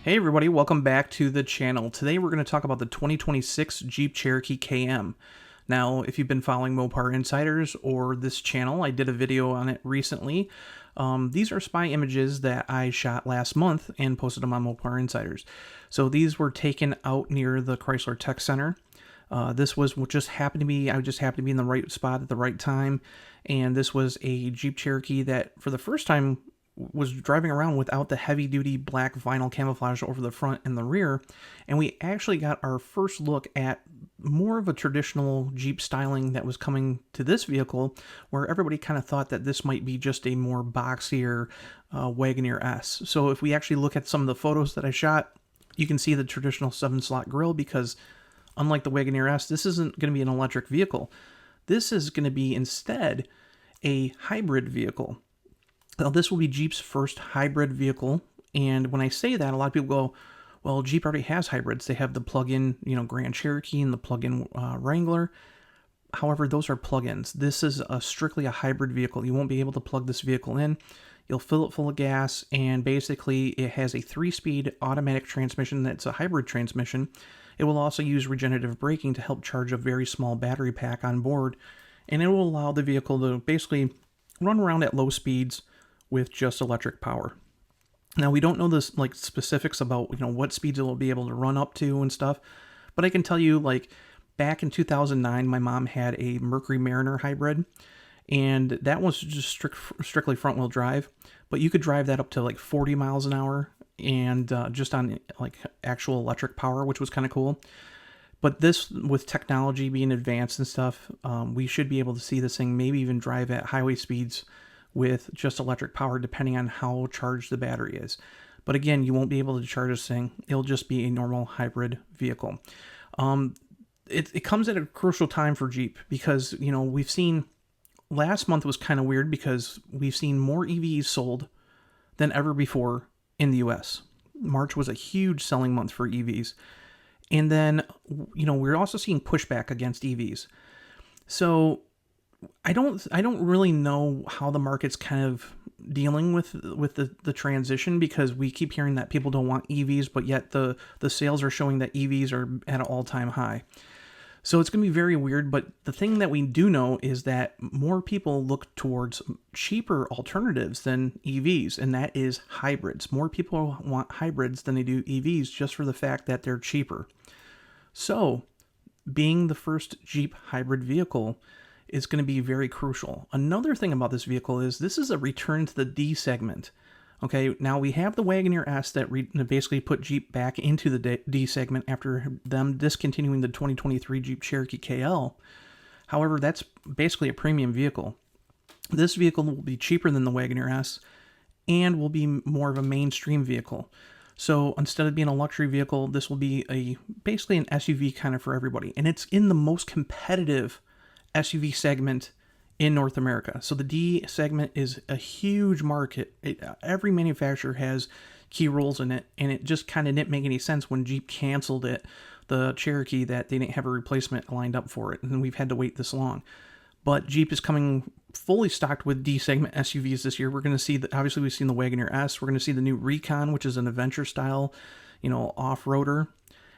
Hey everybody, welcome back to the channel. Today we're going to talk about the 2026 Jeep Cherokee KM. Now, if you've been following Mopar Insiders or this channel, I did a video on it recently. These are spy images that I shot last month and posted them on Mopar Insiders. So these were taken out near the Chrysler Tech Center. This was just happened to be, I just happened to be in the right spot at the right time. And this was a Jeep Cherokee that for the first time was driving around without the heavy-duty black vinyl camouflage over the front and the rear, and we actually got our first look at more of a traditional Jeep styling that was coming to this vehicle, where everybody kind of thought that this might be just a more boxier Wagoneer S. So if we actually look at some of the photos that I shot, you can see the traditional 7-slot grille, because unlike the Wagoneer S, this isn't going to be an electric vehicle. This is going to be instead a hybrid vehicle. Now, this will be Jeep's first hybrid vehicle, and when I say that, a lot of people go, well, Jeep already has hybrids. They have the plug-in, Grand Cherokee and the plug-in Wrangler. However, those are plug-ins. This is strictly a hybrid vehicle. You won't be able to plug this vehicle in. You'll fill it full of gas, and basically it has a 3-speed automatic transmission that's a hybrid transmission. It will also use regenerative braking to help charge a very small battery pack on board, and it will allow the vehicle to basically run around at low speeds with just electric power. Now, we don't know this specifics about what speeds it will be able to run up to and stuff, but I can tell you, back in 2009, my mom had a Mercury Mariner hybrid, and that was just strictly front-wheel drive, but you could drive that up to 40 miles an hour and just on actual electric power, which was kind of cool. But this, with technology being advanced and stuff, we should be able to see this thing maybe even drive at highway speeds with just electric power, depending on how charged the battery is. But again, you won't be able to charge this thing. It'll just be a normal hybrid vehicle. It comes at a crucial time for Jeep, because we've seen, last month was kind of weird because we've seen more EVs sold than ever before in the US. March was a huge selling month for EVs. And then, we're also seeing pushback against EVs. So I don't really know how the market's kind of dealing with the transition, because we keep hearing that people don't want EVs, but yet the sales are showing that EVs are at an all-time high. So it's going to be very weird, but the thing that we do know is that more people look towards cheaper alternatives than EVs, and that is hybrids. More people want hybrids than they do EVs, just for the fact that they're cheaper. So, being the first Jeep hybrid vehicle is going to be very crucial. Another thing about this vehicle is this is a return to the D segment. Okay, now we have the Wagoneer S that basically put Jeep back into the D segment after them discontinuing the 2023 Jeep Cherokee KL. However, that's basically a premium vehicle. This vehicle will be cheaper than the Wagoneer S and will be more of a mainstream vehicle. So instead of being a luxury vehicle, this will be basically an SUV kind of for everybody. And it's in the most competitive SUV segment in North America. So the D segment is a huge market. Every manufacturer has key roles in it, and it just kind of didn't make any sense when Jeep canceled the Cherokee, that they didn't have a replacement lined up for it, and we've had to wait this long. But Jeep is coming fully stocked with D segment SUVs this year. We're going to see obviously we've seen the Wagoneer S. We're going to see the new Recon, which is an adventure style, off-roader,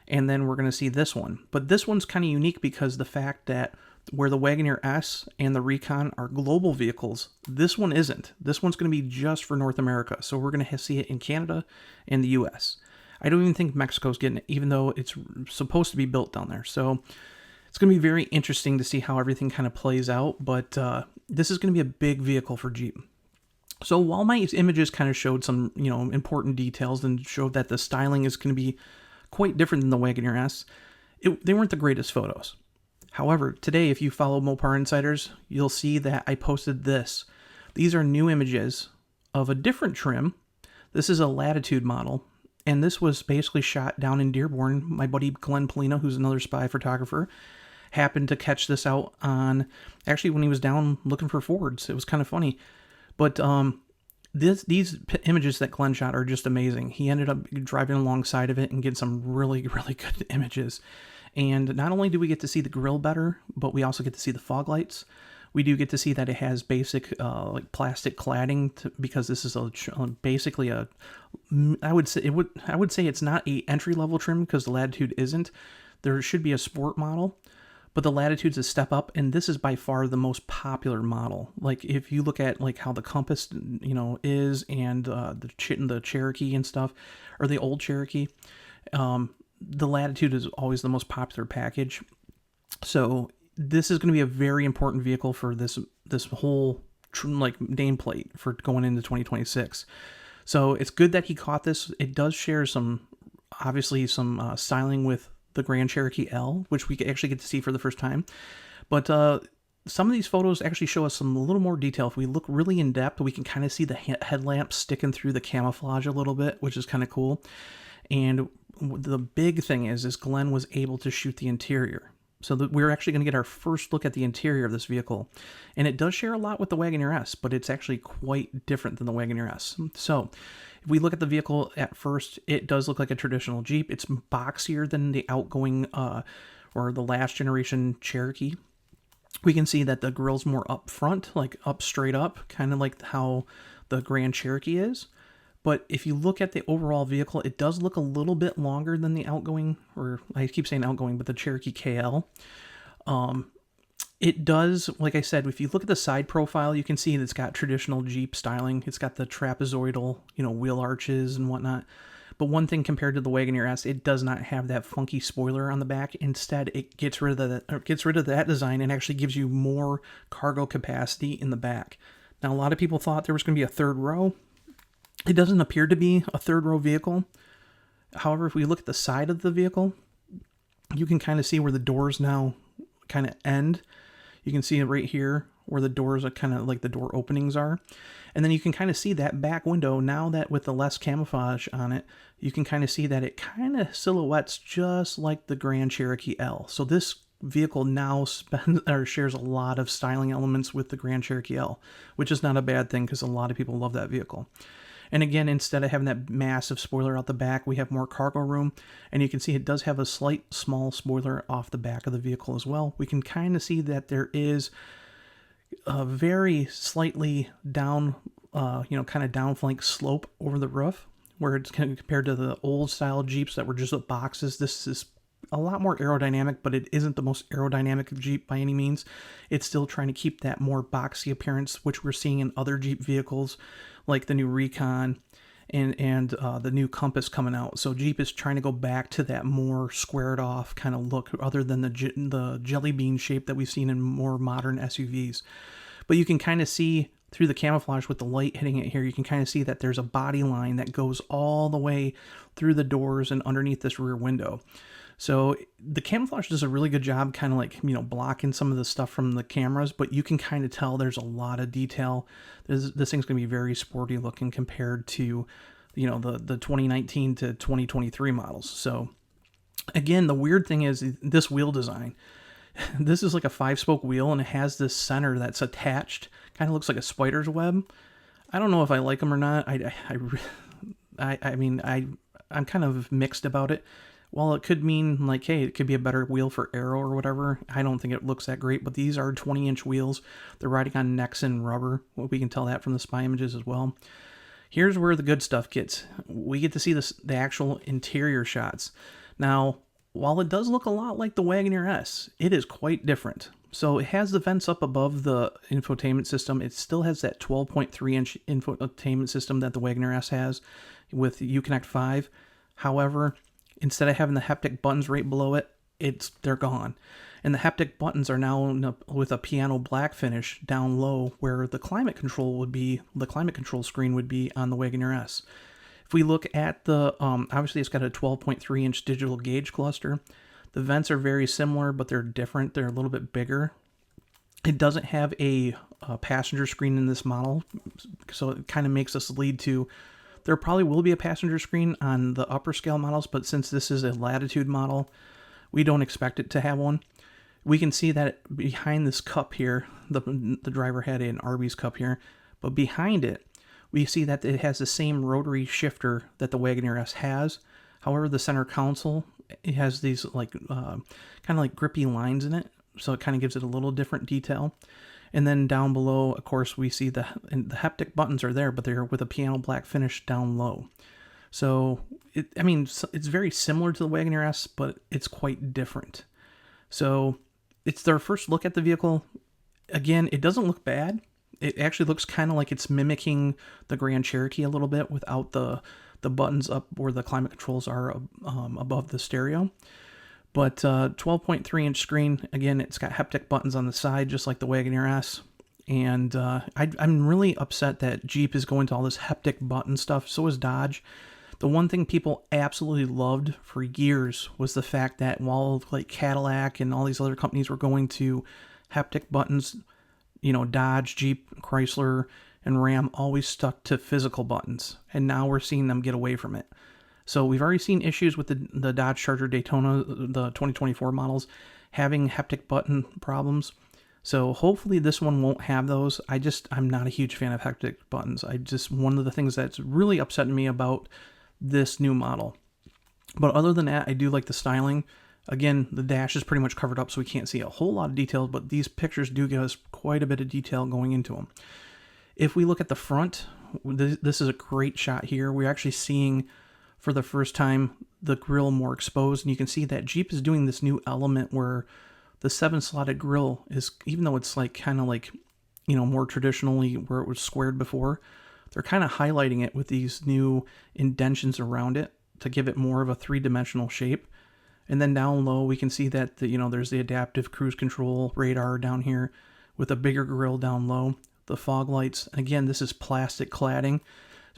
and then we're going to see this one. But this one's kind of unique because the fact that where the Wagoneer S and the Recon are global vehicles, this one isn't. This one's going to be just for North America. So we're going to see it in Canada and the US. I don't even think Mexico's getting it, even though it's supposed to be built down there. So it's going to be very interesting to see how everything kind of plays out. But this is going to be a big vehicle for Jeep. So while my images kind of showed some, important details and showed that the styling is going to be quite different than the Wagoneer S, they weren't the greatest photos. However, today, if you follow Mopar Insiders, you'll see that I posted this. These are new images of a different trim. This is a Latitude model, and this was basically shot down in Dearborn. My buddy Glenn Polino, who's another spy photographer, happened to catch this out actually when he was down looking for Fords. It was kind of funny. But these images that Glenn shot are just amazing. He ended up driving alongside of it and getting some really, really good images. And not only do we get to see the grille better, but we also get to see the fog lights. We do get to see that it has basic like plastic cladding because this is basically a, I would say it's not a entry level trim because the Latitude isn't. There should be a sport model, but the Latitude's a step up, and this is by far the most popular model. Like if you look at like how the Compass, is, and the Cherokee and stuff, or the old Cherokee, the Latitude is always the most popular package. So this is going to be a very important vehicle for this whole like nameplate for going into 2026. So it's good that he caught this. It does share obviously some styling with the Grand Cherokee L, which we actually get to see for the first time. But some of these photos actually show us a little more detail. If we look really in depth, we can kind of see the headlamps sticking through the camouflage a little bit, which is kind of cool. And the big thing is Glenn was able to shoot the interior. So we're actually going to get our first look at the interior of this vehicle. And it does share a lot with the Wagoneer S, but it's actually quite different than the Wagoneer S. So if we look at the vehicle at first, it does look like a traditional Jeep. It's boxier than the outgoing or the last generation Cherokee. We can see that the grille's more up front, like up straight up, kind of like how the Grand Cherokee is. But if you look at the overall vehicle, it does look a little bit longer than the outgoing, or I keep saying outgoing, but the Cherokee KL. It does, like I said, if you look at the side profile, you can see that it's got traditional Jeep styling. It's got the trapezoidal, wheel arches and whatnot. But one thing compared to the Wagoneer S, it does not have that funky spoiler on the back. Instead, it gets rid of that design and actually gives you more cargo capacity in the back. Now, a lot of people thought there was going to be a third row. It doesn't appear to be a third row vehicle. However, if we look at the side of the vehicle, you can kind of see where the doors now kind of end. You can see it right here where the doors are kind of like the door openings are. And then you can kind of see that back window now that with the less camouflage on it, you can kind of see that it kind of silhouettes just like the Grand Cherokee L. So this vehicle now shares a lot of styling elements with the Grand Cherokee L, which is not a bad thing because a lot of people love that vehicle. And again, instead of having that massive spoiler out the back, we have more cargo room. And you can see it does have a small spoiler off the back of the vehicle as well. We can kind of see that there is a very slightly down, kind of down flank slope over the roof, where it's kind of compared to the old style Jeeps that were just boxes. This is a lot more aerodynamic, but it isn't the most aerodynamic Jeep by any means. It's still trying to keep that more boxy appearance, which we're seeing in other Jeep vehicles, like the new Recon and the new Compass coming out. So Jeep is trying to go back to that more squared off kind of look, other than the jelly bean shape that we've seen in more modern SUVs. But you can kind of see through the camouflage with the light hitting it here, you can kind of see that there's a body line that goes all the way through the doors and underneath this rear window. So the camouflage does a really good job kind of like, blocking some of the stuff from the cameras, but you can kind of tell there's a lot of detail. This thing's going to be very sporty looking compared to, the 2019 to 2023 models. So again, the weird thing is this wheel design. This is like a 5-spoke wheel, and it has this center that's attached. Kind of looks like a spider's web. I don't know if I like them or not. I'm kind of mixed about it. While it could mean like, hey, it could be a better wheel for aero or whatever, I don't think it looks that great. But these are 20-inch wheels. They're riding on Nexen rubber. Well, we can tell that from the spy images as well. Here's where the good stuff gets. We get to see the actual interior shots. Now, while it does look a lot like the Wagoneer S, it is quite different. So it has the vents up above the infotainment system. It still has that 12.3-inch infotainment system that the Wagoneer S has with Uconnect 5. However, instead of having the haptic buttons right below it, they're gone. And the haptic buttons are now with a piano black finish down low, where the climate control screen would be on the Wagoneer S. If we look at the, obviously it's got a 12.3-inch digital gauge cluster. The vents are very similar, but they're different. They're a little bit bigger. It doesn't have a passenger screen in this model, so it kind of makes us lead to there probably will be a passenger screen on the upper scale models, but since this is a Latitude model, we don't expect it to have one. We can see that behind this cup here, the driver had an Arby's cup here, but behind it, we see that it has the same rotary shifter that the Wagoneer S has. However, the center console, it has these kind of like grippy lines in it, so it kind of gives it a little different detail. And then down below, of course, we see the haptic buttons are there, but they're with a piano black finish down low. So, it's very similar to the Wagoneer S, but it's quite different. So, it's their first look at the vehicle. Again, it doesn't look bad. It actually looks kind of like it's mimicking the Grand Cherokee a little bit without the buttons up where the climate controls are above the stereo. But 12.3-inch screen, again, it's got haptic buttons on the side, just like the Wagoneer S. And I'm really upset that Jeep is going to all this haptic button stuff. So is Dodge. The one thing people absolutely loved for years was the fact that while like Cadillac and all these other companies were going to haptic buttons, Dodge, Jeep, Chrysler, and Ram always stuck to physical buttons. And now we're seeing them get away from it. So we've already seen issues with the Dodge Charger Daytona, the 2024 models, having haptic button problems. So hopefully this one won't have those. I'm not a huge fan of haptic buttons. One of the things that's really upsetting me about this new model. But other than that, I do like the styling. Again, the dash is pretty much covered up, so we can't see a whole lot of detail, but these pictures do give us quite a bit of detail going into them. If we look at the front, this is a great shot here. We're actually seeing, for the first time, the grille more exposed, and you can see that Jeep is doing this new element where the 7-slotted grille is, even though it's more traditionally where it was squared before, they're kind of highlighting it with these new indentions around it to give it more of a 3-dimensional shape. And then down low, we can see that there's the adaptive cruise control radar down here with a bigger grille down low. The fog lights, again, this is plastic cladding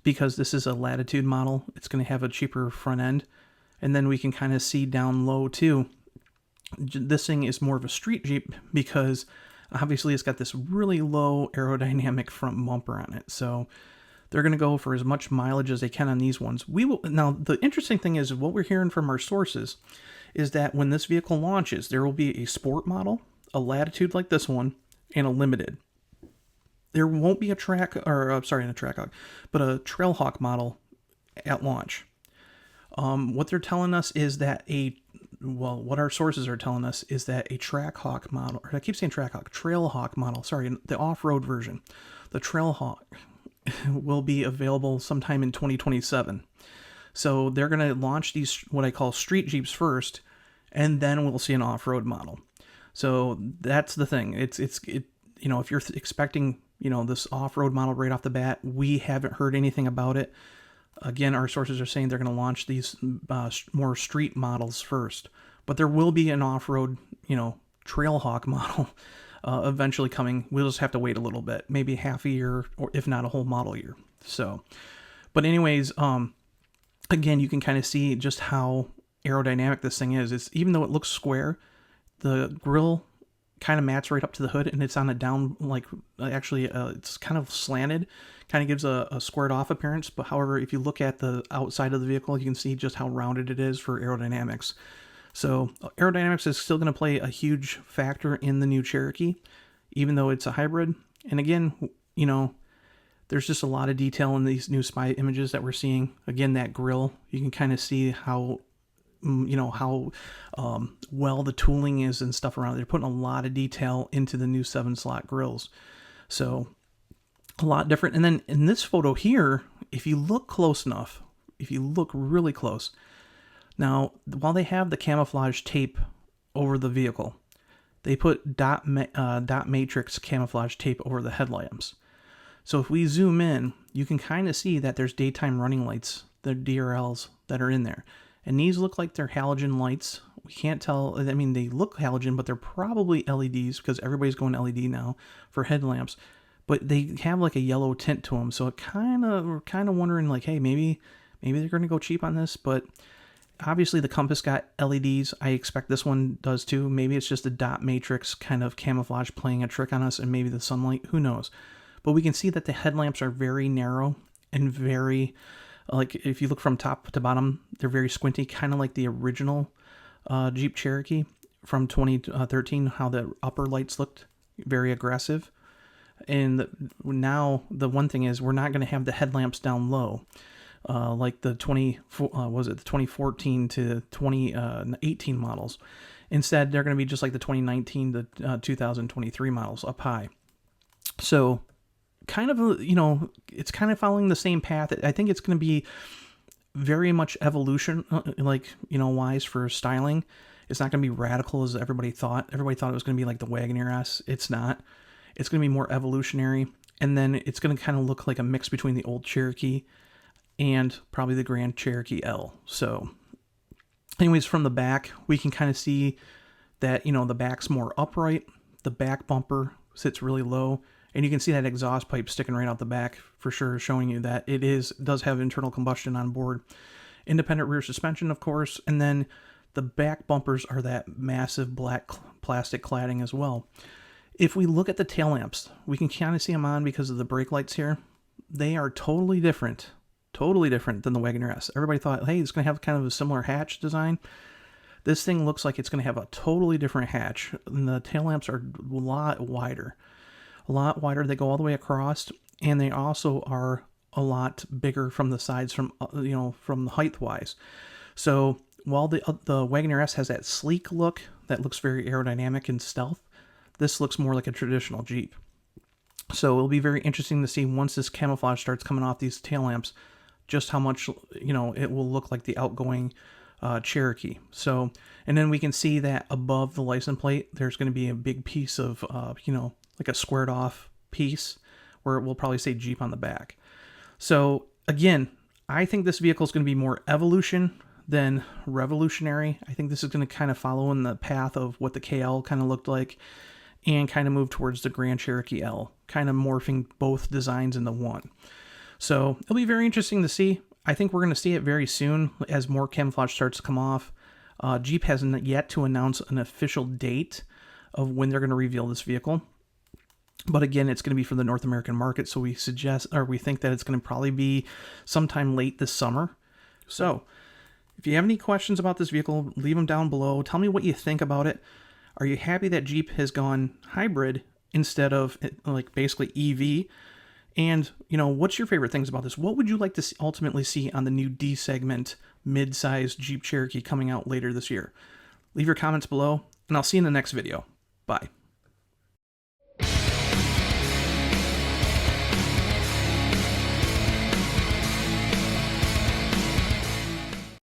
because this is a Latitude model. It's going to have a cheaper front end. And then we can kind of see down low too. This thing is more of a street Jeep because obviously it's got this really low aerodynamic front bumper on it. So they're going to go for as much mileage as they can on these ones. Now, the interesting thing is what we're hearing from our sources is that when this vehicle launches, there will be a sport model, a Latitude like this one, and a limited. There won't be a Trackhawk, but a Trailhawk model at launch. What they're telling us is that what our sources are telling us is that a Trackhawk model, or I keep saying Trackhawk, Trailhawk model, the off-road version, the Trailhawk will be available sometime in 2027. So they're going to launch these, what I call street Jeeps first, and then we'll see an off-road model. So that's the thing. If you're expecting, this off-road model right off the bat, we haven't heard anything about it. Again, our sources are saying they're going to launch these more street models first, but there will be an off-road, Trailhawk model eventually coming. We'll just have to wait a little bit, maybe half a year, or if not a whole model year. So, but anyways, again, you can kind of see just how aerodynamic this thing is. Even though it looks square, the grille kind of mats right up to the hood, and it's on a down, it's kind of slanted, kind of gives a squared off appearance. But however, if you look at the outside of the vehicle, you can see just how rounded it is for aerodynamics. So aerodynamics is still going to play a huge factor in the new Cherokee, even though it's a hybrid. And again, there's just a lot of detail in these new spy images that we're seeing. Again, that grille, you can kind of see how well the tooling is and stuff around it. They're putting a lot of detail into the new 7-slot grills. So a lot different. And then in this photo here, if you look close enough, if you look really close, now, while they have the camouflage tape over the vehicle, they put dot matrix camouflage tape over the headlamps. So if we zoom in, you can kind of see that there's daytime running lights, the DRLs that are in there. And these look like they're halogen lights. We can't tell. They look halogen, but they're probably LEDs because everybody's going LED now for headlamps. But they have like a yellow tint to them. So we're kind of wondering hey, maybe they're going to go cheap on this, but obviously the Compass got LEDs. I expect this one does too. Maybe it's just a dot matrix kind of camouflage playing a trick on us, and maybe the sunlight, who knows. But we can see that the headlamps are very narrow and very, if you look from top to bottom, they're very squinty, kind of like the original Jeep Cherokee from 2013, how the upper lights looked very aggressive. And now the one thing is we're not going to have the headlamps down low. Like the 2014 to 2018 models. Instead, they're going to be just like the 2019 to 2023 models up high. So kind of, it's kind of following the same path. I think it's going to be very much evolution, like, wise for styling. It's not going to be radical as everybody thought. Everybody thought it was going to be like the Wagoneer S. It's not. It's going to be more evolutionary. And then it's going to kind of look like a mix between the old Cherokee and probably the Grand Cherokee L. So anyways, from the back, we can kind of see that, the back's more upright. The back bumper sits really low. And you can see that exhaust pipe sticking right out the back for sure, showing you that it does have internal combustion on board. Independent rear suspension, of course. And then the back bumpers are that massive black plastic cladding as well. If we look at the tail lamps, we can kind of see them on because of the brake lights here. They are totally different than the Wagoneer S. Everybody thought, hey, it's going to have kind of a similar hatch design. This thing looks like it's going to have a totally different hatch. And the tail lamps are a lot wider. They go all the way across, and they also are a lot bigger from the sides, from the height wise. So while the Wagoneer S has that sleek look that looks very aerodynamic and stealth, this looks more like a traditional Jeep. So it'll be very interesting to see once this camouflage starts coming off these tail lamps, just how much it will look like the outgoing Cherokee. So, and then we can see that above the license plate, there's going to be a big piece of like a squared off piece where it will probably say Jeep on the back. So again, I think this vehicle is going to be more evolution than revolutionary. I think this is going to kind of follow in the path of what the KL kind of looked like and kind of move towards the Grand Cherokee L, kind of morphing both designs into one. So it'll be very interesting to see. I think we're going to see it very soon as more camouflage starts to come off. Jeep hasn't yet to announce an official date of when they're going to reveal this vehicle. But again, it's going to be for the North American market, so we think that it's going to probably be sometime late this summer. So if you have any questions about this vehicle, leave them down below. Tell me what you think about it. Are you happy that Jeep has gone hybrid instead of like basically EV? And, what's your favorite things about this? What would you like to ultimately see on the new D-segment mid-size Jeep Cherokee coming out later this year? Leave your comments below, and I'll see you in the next video. Bye.